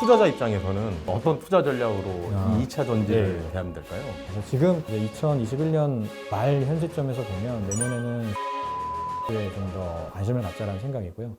투자자 입장에서는 어떤 투자 전략으로 이 2차 전지를 네. 대하면 될까요? 그래서 지금 이제 2021년 말 현 시점에서 보면 내년에는 에 좀 더 관심을 갖자라는 생각이고요.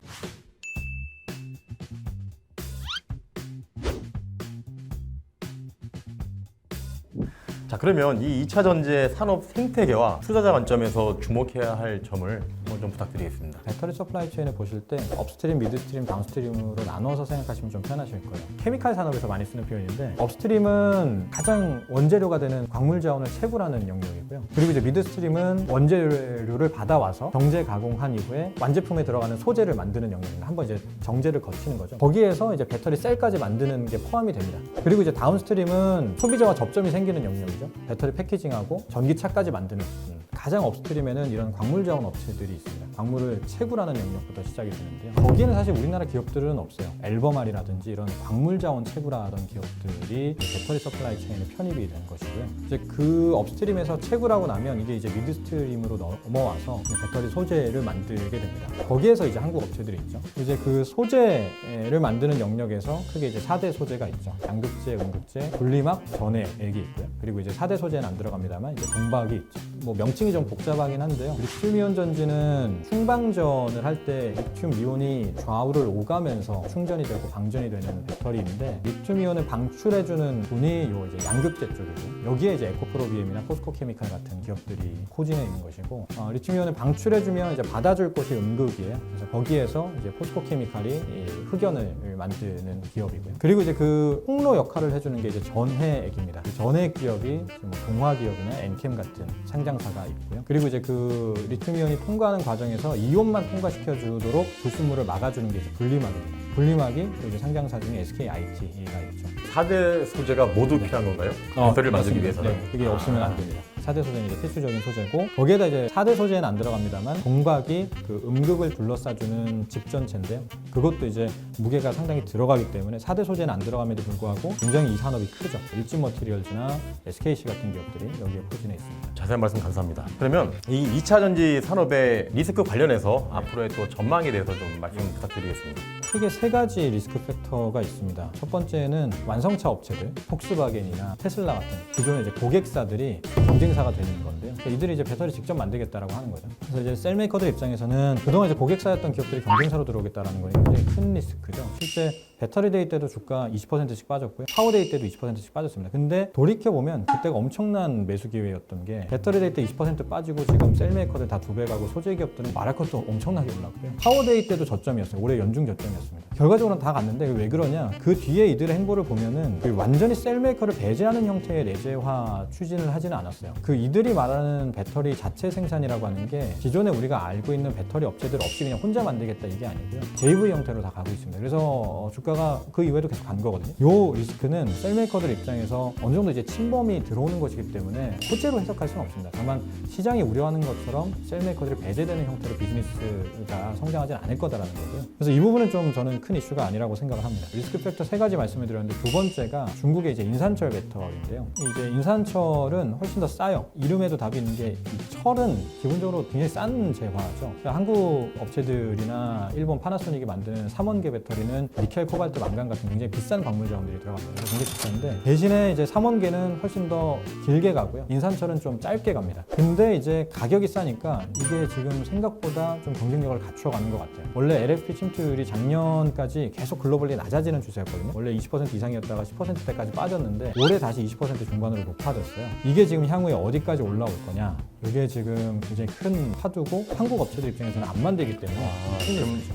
자, 그러면 이 2차 전지의 산업 생태계와 투자자 관점에서 주목해야 할 점을 한번 좀 부탁드리겠습니다. 배터리 서플라이 체인을 보실 때 업스트림, 미드스트림, 다운스트림으로 나눠서 생각하시면 좀 편하실 거예요. 케미칼 산업에서 많이 쓰는 표현인데 업스트림은 가장 원재료가 되는 광물 자원을 채굴하는 영역이고요. 그리고 이제 미드스트림은 원재료를 받아와서 정제 가공한 이후에 완제품에 들어가는 소재를 만드는 영역입니다. 한번 이제 정제를 거치는 거죠. 거기에서 이제 배터리 셀까지 만드는 게 포함이 됩니다. 그리고 이제 다운스트림은 소비자와 접점이 생기는 영역이죠. 배터리 패키징하고 전기차까지 만드는 가장 업스트림에는 이런 광물 자원 업체들이 있습니다. 광물을 채굴하는 영역부터 시작이 되는데요. 거기에는 사실 우리나라 기업들은 없어요. 앨범알이라든지 이런 광물 자원 채굴하던 기업들이 배터리 서플라이 체인에 편입이 된 것이고요. 이제 그 업스트림에서 채굴하고 나면 이게 이제 미드스트림으로 넘어와서 배터리 소재를 만들게 됩니다. 거기에서 이제 한국 업체들이 있죠. 이제 그 소재를 만드는 영역에서 크게 이제 4대 소재가 있죠. 양극재, 음극재, 분리막, 전해액이 있고요. 그리고 이제 4대 소재는 안 들어갑니다만 이제 동박이 있죠. 뭐 명칭이 좀 복잡하긴 한데요. 리튬이온 전지는 충방전을 할 때 리튬이온이 좌우를 오가면서 충전이 되고 방전이 되는 배터리인데 리튬이온을 방출해주는 분이 요 이제 양극재 쪽이고 여기에 이제 에코프로비엠이나 포스코케미칼 같은 기업들이 포진해 있는 것이고 리튬이온을 방출해주면 이제 받아줄 곳이 음극이에요. 그래서 거기에서 이제 포스코케미칼이 이 흑연을 만드는 기업이고요. 그리고 이제 그 홍로 역할을 해주는 게 이제 전해액입니다. 그 전해액 기업이 뭐 동화기업이나 엔캠 같은 상장사가 있고요. 그리고 이제 그 리튬이온이 통과하는 과정에서 이온만 통과시켜 주도록 불순물을 막아주는 게 이제 분리막입니다. 분리막이 또 이제 상장사 중에 SKIT가 있죠. 4대 소재가 모두 필요한 건가요? 배터리를 만들기 맞습니다. 위해서는? 네, 그게 없으면 안 됩니다. 4대 소재는 이제 필수적인 소재고 거기에다 이제 4대 소재는 안 들어갑니다만 동박이 그 음극을 둘러싸주는 집전체인데요. 그것도 이제 무게가 상당히 들어가기 때문에 4대 소재는 안 들어감에도 불구하고 굉장히 이 산업이 크죠. 일진 머티리얼즈나 SKC 같은 기업들이 여기에 포진해 있습니다. 자세한 말씀 감사합니다. 그러면 이 2차 전지 산업의 리스크 관련해서 앞으로의 또 전망에 대해서 좀 말씀 부탁드리겠습니다. 크게 세 가지 리스크 팩터가 있습니다. 첫 번째는 완성차 업체들, 폭스바겐이나 테슬라 같은 기존의 이제 고객사들이 경쟁사가 되는 건데요. 그러니까 이들이 이제 배터리 직접 만들겠다라고 하는 거죠. 그래서 이제 셀메이커들 입장에서는 그동안 이제 고객사였던 기업들이 경쟁사로 들어오겠다라는 건 굉장히 큰 리스크죠. 실제 배터리 데이 때도 주가 20%씩 빠졌고요. 파워 데이 때도 20%씩 빠졌습니다. 근데 돌이켜보면 그때가 엄청난 매수 기회였던 게 배터리 데이 때 20% 빠지고 지금 셀메이커들 다 2배 가고 소재 기업들은 말할 것도 엄청나게 올랐고요. 파워 데이 때도 저점이었어요. 올해 연중 저점이었습니다. 결과적으로는 다 갔는데 왜 그러냐? 그 뒤에 이들의 행보를 보면은 완전히 셀메이커를 배제하는 형태의 내재화 추진을 하지는 않았어요. 그 이들이 말하는 배터리 자체 생산이라고 하는 게 기존에 우리가 알고 있는 배터리 업체들 없이 그냥 혼자 만들겠다 이게 아니고요. JV 형태로 다 가고 있습니다. 그래서 주가가 그 이후에도 계속 간 거거든요. 요 리스크는 셀메이커들 입장에서 어느 정도 이제 침범이 들어오는 것이기 때문에 호재로 해석할 수는 없습니다. 다만 시장이 우려하는 것처럼 셀메이커들이 배제되는 형태로 비즈니스가 성장하지는 않을 거다라는 거고요. 그래서 이 부분은 좀 저는 큰 이슈가 아니라고 생각을 합니다. 리스크 팩터 3가지 말씀을 드렸는데 두 번째가 중국의 이제 인산철 배터리인데요. 이제 인산철은 훨씬 더 싸요. 이름에도 답이 있는 게 이 철은 기본적으로 굉장히 싼 재화죠. 그러니까 한국 업체들이나 일본 파나소닉이 만드는 3원계 배터리는 니켈, 코발트, 망간 같은 굉장히 비싼 광물 자원들이 들어갑니다. 그래서 굉장히 비싼데 대신에 이제 3원계는 훨씬 더 길게 가고요. 인산철은 좀 짧게 갑니다. 근데 이제 가격이 싸니까 이게 지금 생각보다 좀 경쟁력을 갖춰가는 것 같아요. 원래 LFP 침투율이 작년까지 계속 글로벌리 낮아지는 추세였거든요. 원래 20% 이상이었다가 10%대까지 빠졌는데 올해 다시 20% 중반으로 높아졌어요. 이게 지금 향후에 어디까지 올라올 거냐? 이게 지금 굉장히 큰 파도고 한국 업체들 입장에서는 안 만들기 때문에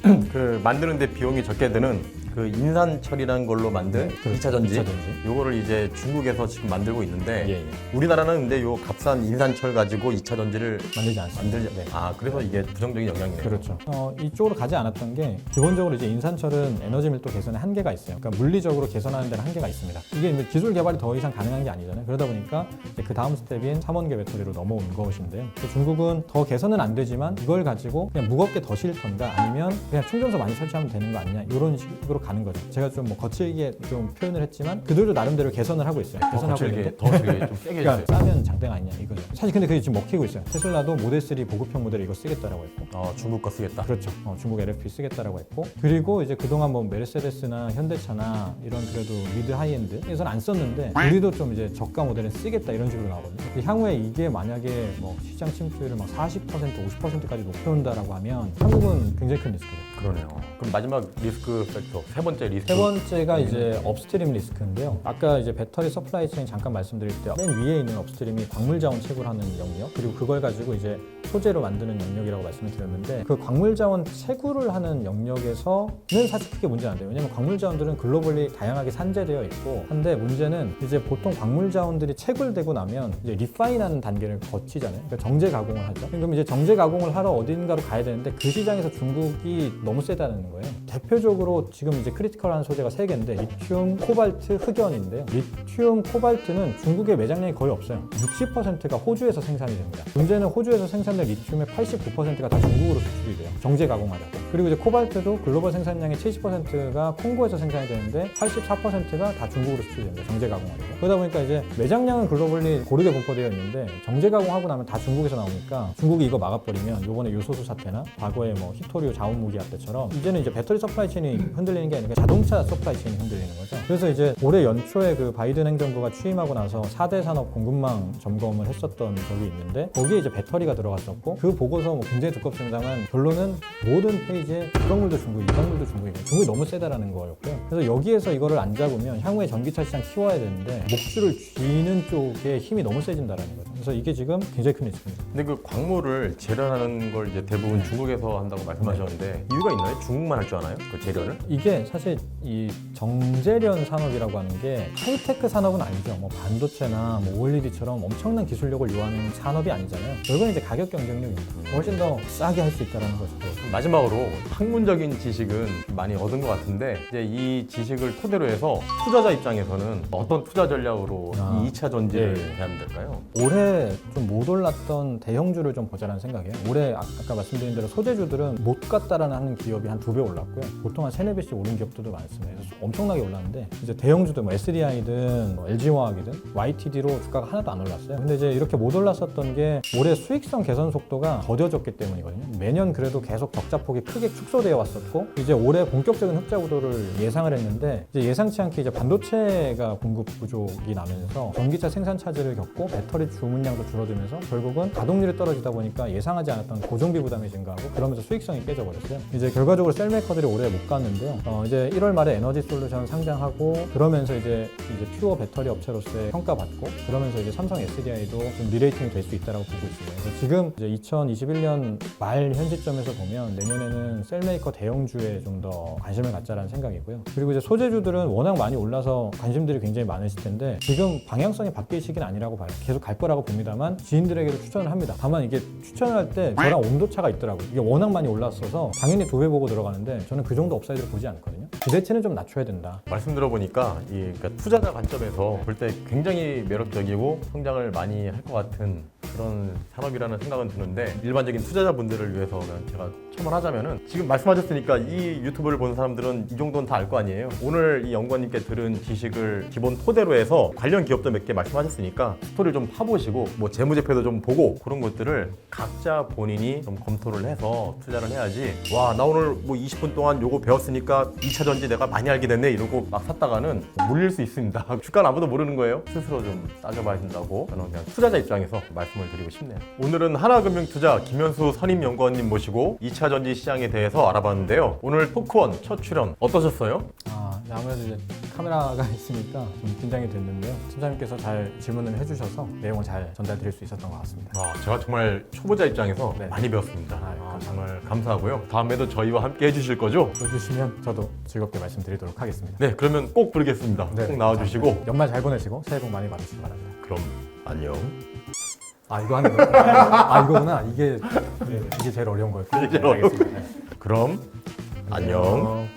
그럼 그 만드는데 비용이 적게 드는 그 인산철이라는 걸로 만든 2차 전지, 요거를 이제 중국에서 지금 만들고 있는데 우리나라는 근데 요 값싼 인산철 가지고 2차 전지를 만들지 않습니다. 그래서 이게 부정적인 영향이네요. 그렇죠. 이쪽으로 가지 않았던 게 기본적으로 이제 인산철은 에너지 밀도 개선에 한계가 있어요. 그러니까 물리적으로 개선하는 데는 한계가 있습니다. 이게 기술 개발이 더 이상 가능한 게 아니잖아요. 그러다 보니까 이제 그 다음 스텝인 3원계 배터리로 넘어온 것인데요. 중국은 더 개선은 안 되지만 이걸 가지고 그냥 무겁게 더 실던가 아니면 그냥 충전소 많이 설치하면 되는 거 아니냐 이런 식으로 가는 거죠. 제가 좀 뭐 거칠게 좀 표현을 했지만 그들도 나름대로 개선을 하고 있어요. 개선하고 있는데 더 되게 좀 세게 해주세요. 그러니까 싸면 장땡 아니냐 이거죠. 사실 근데 그게 지금 먹히고 있어요. 테슬라도 모델 3 보급형 모델 이거 쓰겠다라고 했고. 중국 거 쓰겠다. 그렇죠. 중국 LFP 쓰겠다라고 했고, 그리고 이제 그동안 뭐 메르세데스나 현대차나 이런 그래도 미드 하이엔드에서는 안 썼는데 우리도 좀 이제 저가 모델은 쓰겠다 이런 식으로 나오거든요. 향후에 이게 만약에 뭐 시장 침투율을 막 40%, 50%까지 높여온다라고 하면 한국은 굉장히 큰 리스크예요. 그러네요. 그럼 마지막 리스크 팩터 세 번째 리스크. 세 번째가 이제 업스트림 리스크인데요. 아까 이제 배터리 서플라이 체인 잠깐 말씀드릴 때 맨 위에 있는 업스트림이 광물 자원 채굴하는 영역, 그리고 그걸 가지고 이제 소재로 만드는 영역이라고 말씀을 드렸는데, 그 광물 자원 채굴을 하는 영역에서는 사실 크게 문제는 안 돼요. 왜냐면 광물 자원들은 글로벌리 다양하게 산재되어 있고 한데, 문제는 이제 보통 광물 자원들이 채굴되고 나면 이제 리파인하는 단계를 거치잖아요. 그러니까 정제 가공을 하죠. 그럼 이제 정제 가공을 하러 어딘가로 가야 되는데 그 시장에서 중국이 너무 세다는 거예요. 대표적으로 지금 이제 크리티컬한 소재가 세 개인데 리튬, 코발트, 흑연인데요. 리튬, 코발트는 중국의 매장량이 거의 없어요. 60%가 호주에서 생산이 됩니다. 문제는 호주에서 생산된 리튬의 89%가 다 중국으로 수출이 돼요. 정제 가공하려고. 그리고 이제 코발트도 글로벌 생산량의 70%가 콩고에서 생산이 되는데 84%가 다 중국으로 수출이 됩니다. 정제 가공하려고. 그러다 보니까 이제 매장량은 글로벌리 고르게 분포되어 있는데 정제 가공하고 나면 다 중국에서 나오니까 중국이 이거 막아버리면 요번에 요소수 사태나 과거에 뭐 히토리오 자원무기화 때처럼 이제는 이제 배터리 서플라이 체인이 흔들리는 게 아니라 자동차 서플라이 체인이 흔들리는 거죠. 그래서 이제 올해 연초에 그 바이든 행정부가 취임하고 나서 4대 산업 공급망 점검을 했었던 적이 있는데, 거기에 이제 배터리가 들어갔었고, 그 보고서 뭐 굉장히 두껍습니다만 결론은 모든 페이지에 유광물도 중국, 유광물도 중국이고 중국이 너무 세다라는 거였고요. 그래서 여기에서 이거를 안 잡으면 향후에 전기차 시장 키워야 되는데 목줄을 쥐는 쪽에 힘이 너무 세진다라는 거죠. 그래서 이게 지금 굉장히 큰 리스크입니다. 근데 그 광물을 재련하는 걸 이제 대부분 중국에서 한다고 말씀하셨는데 이유가 있나요? 중국만 할 줄 아나요? 그 재련을? 이게 사실 이 정제련 산업이라고 하는 게 하이테크 산업은 아니죠. 뭐 반도체나 뭐 OLED처럼 엄청난 기술력을 요하는 산업이 아니잖아요. 결국은 이제 가격 경쟁력입니다. 훨씬 더 싸게 할 수 있다는 거죠. 마지막으로 학문적인 지식은 많이 얻은 것 같은데, 이제 이 지식을 토대로 해서 투자자 입장에서는 어떤 투자 전략으로 이 2차 전지를 대하면 될까요? 올해 좀 못 올랐던 대형주를 좀 보자라는 생각이에요. 올해 아까 말씀드린 대로 소재주들은 못 갔다라는 하는 기업이 한 2배 올랐고요. 보통 한 3, 4배씩 오른 기업들도 많습니다. 그래서 엄청나게 올랐는데, 이제 대형주들 뭐 SDI든 뭐 LG화학이든 YTD로 주가가 하나도 안 올랐어요. 근데 이제 이렇게 못 올랐었던 게 올해 수익성 개선 속도가 더뎌졌기 때문이거든요. 매년 그래도 계속 적자폭이 크게 축소되어 왔었고, 이제 올해 본격적인 흑자 구도를 예상을 했는데, 이제 예상치 않게 이제 반도체가 공급 부족이 나면서 전기차 생산 차질을 겪고 배터리 주문량도 줄어들면서 결국은 가동률이 떨어지다 보니까 예상하지 않았던 고정비 부담이 증가하고, 그러면서 수익성이 깨져버렸어요. 이제 결과적으로 셀메이커들이 올해 못 갔는데요. 이제 1월 말에 에너지 솔루션 상장하고, 그러면서 이제 퓨어 배터리 업체로서의 평가받고, 그러면서 이제 삼성 SDI도 좀 리레이팅이 될 수 있다고 보고 있습니다. 그래서 지금 이제 2021년 말 현 시점에서 보면 내년에는 셀메이커 대형주에 좀 더 관심을 갖자라는 생각이고요. 그리고 이제 소재주들은 워낙 많이 올라서 관심들이 굉장히 많으실 텐데, 지금 방향성이 바뀔 시기는 아니라고 봐요. 계속 갈 거라고 봅니다만 지인들에게도 추천을 합니다. 다만 이게 추천을 할 때 저랑 온도차가 있더라고요. 이게 워낙 많이 올랐어서 당연히 2배 보고 들어가는데 저는 그 정도 업사이드를 보지 않거든요. 기대치는 좀 낮춰야 된다. 말씀 들어보니까 그러니까 투자자 관점에서 볼 때 굉장히 매력적이고 성장을 많이 할 것 같은 그런 산업이라는 생각은 드는데, 일반적인 투자자분들을 위해서는 제가 첨언하자면은, 지금 말씀하셨으니까 이 유튜브를 보는 사람들은 이 정도는 다 알 거 아니에요. 오늘 이 연구원님께 들은 지식을 기본 토대로 해서 관련 기업도 몇 개 말씀하셨으니까 스토리를 좀 파보시고 뭐 재무제표도 좀 보고, 그런 것들을 각자 본인이 좀 검토를 해서 투자를 해야지, 와 나 오늘 뭐 20분 동안 요거 배웠으니까 2차 전지 내가 많이 알게 됐네 이러고 막 샀다가는 물릴 수 있습니다. 주가는 아무도 모르는 거예요. 스스로 좀 따져봐야 된다고 저는 그냥 투자자 입장에서 말씀을 드리고 싶네요. 오늘은 하나금융투자 김현수 선임연구원님 모시고 2차 전지 시장에 대해서 알아봤는데요. 오늘 토크원 첫 출연 어떠셨어요? 아무래도 이제 카메라가 있으니까 좀 긴장이 됐는데요. 팀장님께서 잘 질문을 해주셔서 내용을 잘 전달드릴 수 있었던 것 같습니다. 제가 정말 초보자 입장에서 네. 많이 배웠습니다. 감사합니다. 정말 감사하고요. 다음에도 저희와 함께 해주실 거죠? 해주시면 저도 즐겁게 말씀드리도록 하겠습니다. 네, 그러면 꼭 부르겠습니다. 네. 꼭 나와주시고. 연말 잘 보내시고 새해 복 많이 받으시기 바랍니다. 그럼 안녕. 이거 하는 거예요? 이거구나. 이게 제일 어려운 거였고. 이게 제일 어려운 알겠습니다. 네. 그럼 안녕.